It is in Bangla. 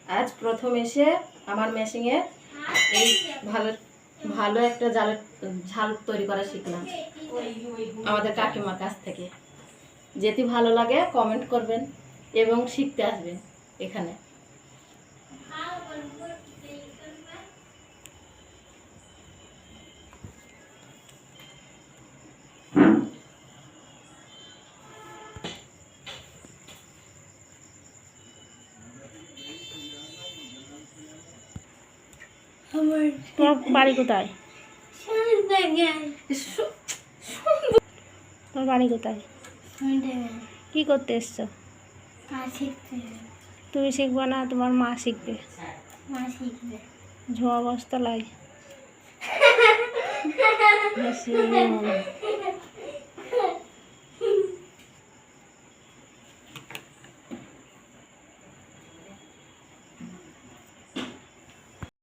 আজ প্রথম এসে আমার মেশিনে এই ভালো ভালো একটা ঝাল তৈরি করা শিখলাম আমাদের কাকিমার কাছ থেকে। যদি ভালো লাগে কমেন্ট করবেন এবং শিখতে আসবেন এখানে। তোমার বাড়ি কোথায়? তোমার বাড়ি কোথায়? কি করতে এসছো? তুমি শিখবে না, তোমার মা শিখবে। ঝোয়া বস্তা লাই।